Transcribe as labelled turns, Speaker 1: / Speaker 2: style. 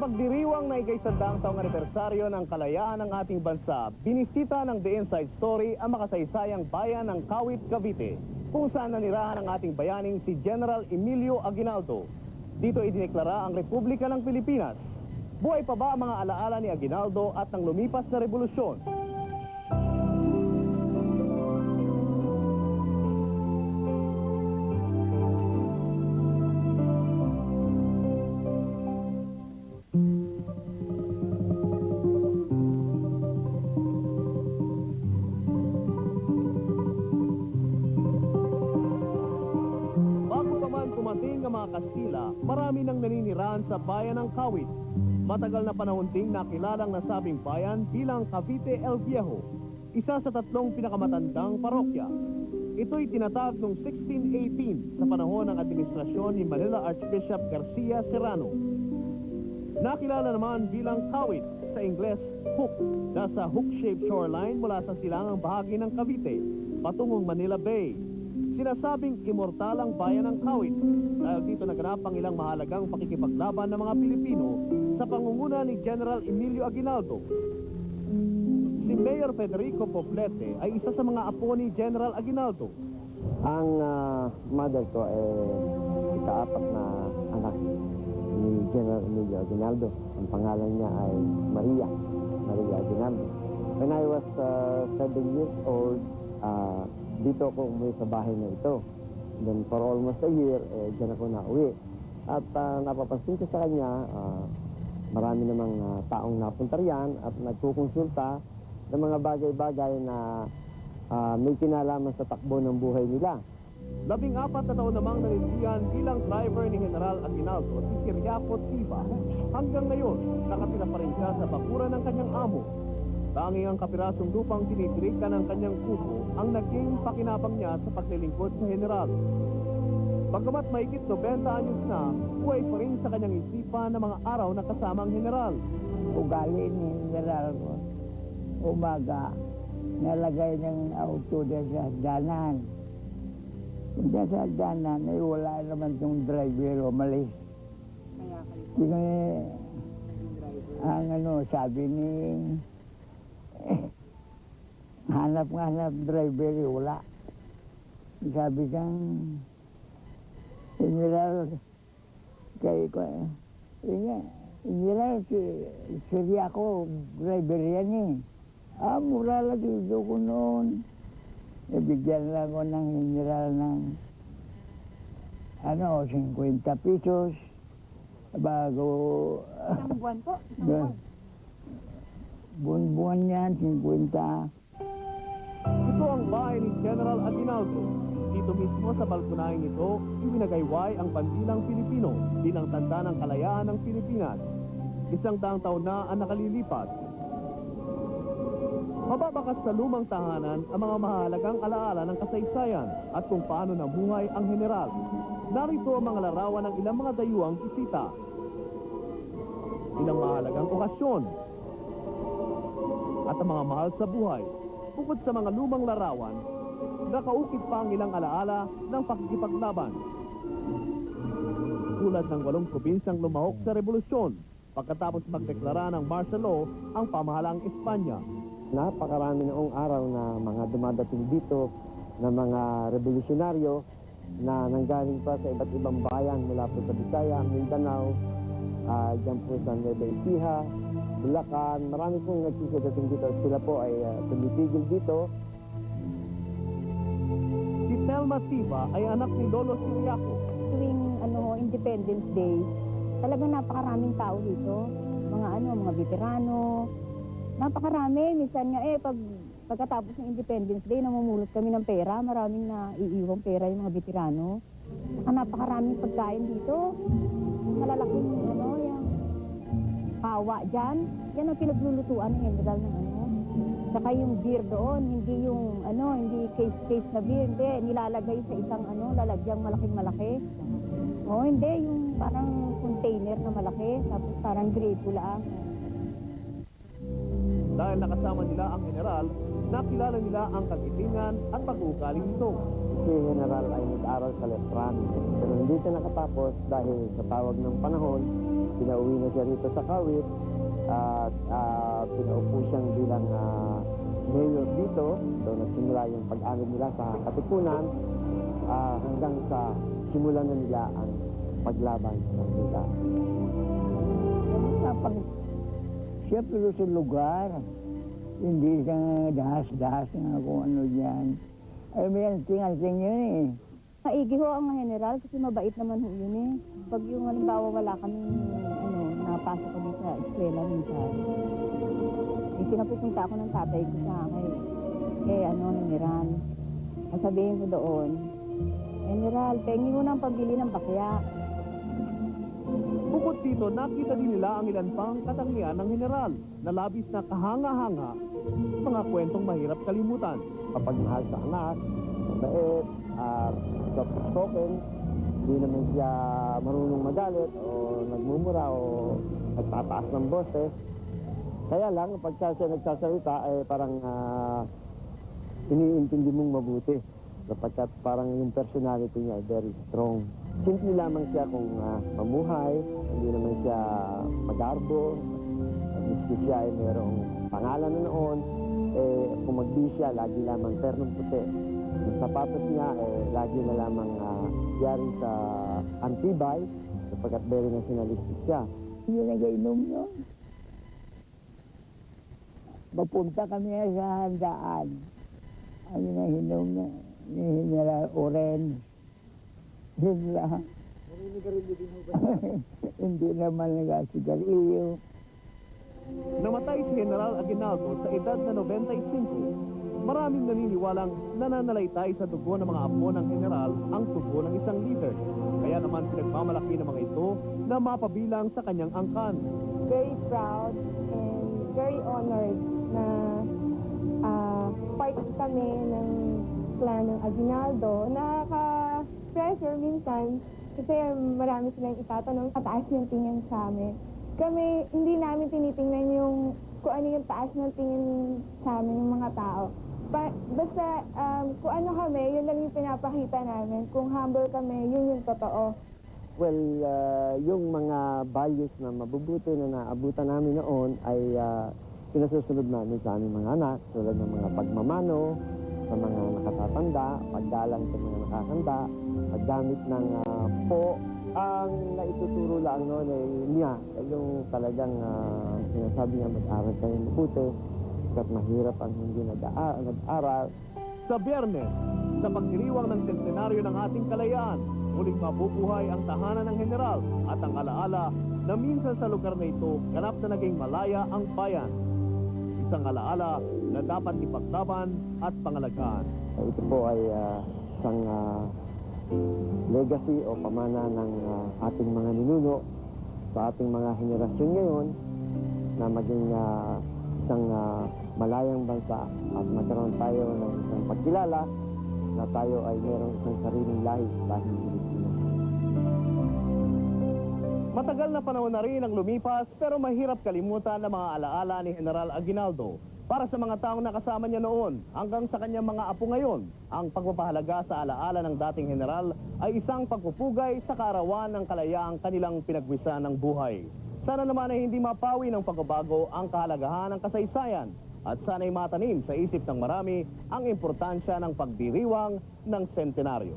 Speaker 1: pagdiriwang na ika-100 taong anibersaryo ng kalayaan ng ating bansa, binisita ng The Inside Story ang makasaysayang bayan ng Kawit, Cavite, kung saan nanirahan ang ating bayaning si General Emilio Aguinaldo. Dito idineklara ang Republika ng Pilipinas. Buhay pa ba ang mga alaala ni Aguinaldo at ng lumipas na revolusyon? Kumating ang mga Kastila, marami nang naninirahan sa bayan ng Kawit. Matagal na panahon ding nakilalang nasabing bayan bilang Cavite el Viejo, isa sa 3 pinakamatandang parokya. Ito'y tinatag noong 1618 sa panahon ng administrasyon ni Manila Archbishop Garcia Serrano. Nakilala naman bilang Kawit, sa Ingles Hook, nasa hook-shaped shoreline mula sa silangang bahagi ng Cavite, patungong Manila Bay. Sinasabing immortal ang bayan ng Kawit dahil dito naganap ang ilang mahalagang pakikipaglaban ng mga Pilipino sa pangunguna ni General Emilio Aguinaldo. Si Mayor Federico Poblete ay isa sa mga apo ni General Aguinaldo.
Speaker 2: Ang mother ko ay ika-4 na anak ni General Emilio Aguinaldo. Ang pangalan niya ay Maria Aguinaldo. When I was 7 years old, dito ako umuwi sa bahay na ito. Then for almost a year, dyan ako nauwi. At napapansin ko sa kanya, marami namang taong napunta riyan at nagkukonsulta ng mga bagay-bagay na may kinalaman sa takbo ng buhay nila.
Speaker 1: 14 na taon namang nanindigan bilang driver ni General Aguinaldo si Ciriaco Tiba. Hanggang ngayon, nakatira pa rin siya sa bakuran ng kanyang amo. Tanging ang kapirasong lupang tinitirikan ng kanyang kuko ang naging pakinabang niya sa paglilingkod sa general. Bagamat mahigit 90 anyos na, buhay pa rin sa kanyang isipan ng mga araw na kasama ang general.
Speaker 3: Ugali ni general ko, umaga, nalagay ng auto dyan sa hagdanan. Kung dyan sa hagdanan, ay wala naman itong driver o malis. Ang sabi ni hanap driver, wala. Sabi kang general general Ciriaco driver yan eh. Mura lang dito ko noon. Bigyan lang ko ng general ng 50 pesos bago
Speaker 4: Isang buwan po?
Speaker 3: buwan yan, 50.
Speaker 1: Ito ang bahay ni General Aguinaldo. Dito mismo sa balkonahing ito, iwinagayway ang bandilang Pilipino bilang tanda ng kalayaan ng Pilipinas. 100 taon na ang nakalilipas. Mababakas sa lumang tahanan ang mga mahalagang alaala ng kasaysayan at kung paano nabuhay ang general. Narito ang mga larawan ng ilang mga dayuhang bisita. Ilang mahalagang okasyon at ang mga mahal sa buhay. Bukod sa mga lumang larawan, nakaukit pa ang ilang alaala ng pakikipaglaban. Tulad ng 8 probinsyang lumahok sa revolusyon pagkatapos magdeklara ng martial law ang pamahalaang Espanya.
Speaker 2: Napakarami noong araw na mga dumadating dito na mga revolusyonaryo na nanggaling pa sa iba't ibang bayan mula po sa Bisaya, Mindanao, dyan po sa Nueva Ecija, Bulacan. Marami pong nagsisadating dito. Sila po ay tumipigil dito.
Speaker 1: Si Telma Tiba ay anak ni Lolo Ciriaco.
Speaker 4: Tuwing Independence Day, talagang napakaraming tao dito. Mga veterano. Napakarami. Minsan nga pagkatapos ng Independence Day, namumulot kami ng pera. Maraming naiiwang pera yung mga veterano. Napakaraming pagkain dito. Malalaking yung hawa dyan. Yan ang pinaglulutuan ng general ng Saka yung beer doon, hindi yung hindi case na beer, hindi nilalagay sa isang lalagyang malaking-malaki. Hindi yung parang container na malaki, tapos parang gripo lang.
Speaker 1: Dahil nakasama nila ang general, nakilala nila ang kagitingan at pag-uugali nito.
Speaker 2: Si General ay nag-aral sa Letran, pero hindi siya nakatapos dahil sa tawag ng panahon, pinauwi na siya rito sa Kawit at pinaupo siyang bilang mayor dito. Doon nagsimula yung pag-anod nila sa Katipunan hanggang sa simulan na nila ang paglaban sa nila.
Speaker 3: Kapag siya pero sa lugar, hindi siya dahas-dahas na kung ano dyan. Ay, may anting-anting yun eh.
Speaker 4: Maigi ho ang general kasi mabait naman ho yun eh. Pag yung halimbawa wala kami, napasok kami sa eskwela minsan. Eh, pinapupunta ako ng tatay ko sa akin. General. Sasabihin ko doon, General, pengi mo ng pambili ng bakya.
Speaker 1: Bukod dito, nakita din nila ang ilan pang katangian ng general na labis na kahanga-hanga, mga kwentong mahirap kalimutan.
Speaker 2: Kapag mahal sa anak, mabait, soft-spoken, hindi naman siya marunong magalit o nagmumura o nagtataas ng boses. Kaya lang, pagka siya nagsasalita, parang iniintindi mong mabuti. Sapagkat parang yung personality niya ay very strong. Simple lamang siya kung mamuhay, hindi naman siya magarbo. Miski siya ay mayroong pangalan na noon, kung magbisya, lagi lamang ternong puti. Ang sapatos niya, lagi na lamang yari sa antibay, sapagkat very nationalistic siya.
Speaker 3: Hindi nag-inom yun. Papunta kami sa handaan. Ano na hinom na ni General Oren. Yun lang.
Speaker 2: Naninigarilyo din mo ba?
Speaker 3: Hindi naman nagasigarilyo.
Speaker 1: Namatay si General Aguinaldo sa edad na 95. Maraming naniniwalang nananalaytay sa dugo ng mga apo ng general ang tubo ng isang leader. Kaya naman pinagmamalaki ng mga ito na mapabilang sa kanyang angkan.
Speaker 5: Very proud and very honored na part kami ng clan ng Aguinaldo. Nakaka-pressure minsan kasi marami silang itatanong, pataas yung tingin sa amin. Kami, hindi namin tinitingnan yung kung ano yung taas ng tingin sa amin ng mga tao. Basta kung ano kami, yun lang yung pinapakita namin. Kung humble kami, yun yung totoo.
Speaker 2: Well, yung mga values na mabubuti na naabutan namin noon ay pinasusunod namin sa aming mga anak, tulad ng mga pagmamano sa mga nakatatanda, paggalang sa mga nakakanda, paggamit ng po. Ang naituturo lang noon ay niya, yung talagang sinasabi niya mag-aral kayo mabuti, at mahirap ang hindi nag-aral.
Speaker 1: Sa Biyernes, sa pagdiriwang ng sentenaryo ng ating kalayaan, muling mabubuhay ang tahanan ng general at ang alaala na minsan sa lugar na ito ganap na naging malaya ang bayan. Isang alaala na dapat ipaglaban at pangalagaan.
Speaker 2: Ito po ay isang legacy o pamana ng ating mga ninuno sa ating mga henerasyon ngayon na maging isang malayang bansa at magkaroon tayo ng isang pagkilala na tayo ay mayroong isang sariling lahi Pilipino.
Speaker 1: Matagal na panahon na rin ang lumipas pero mahirap kalimutan ang mga alaala ni General Aguinaldo. Para sa mga taong nakasama niya noon hanggang sa kanyang mga apo ngayon, ang pagpapahalaga sa alaala ng dating general ay isang pagpupugay sa kaarawan ng kalayaang kanilang pinagwisan ng buhay. Sana naman ay hindi mapawi ng pagbabago ang kahalagahan ng kasaysayan at sana'y matanim sa isip ng marami ang importansya ng pagdiriwang ng sentenaryo.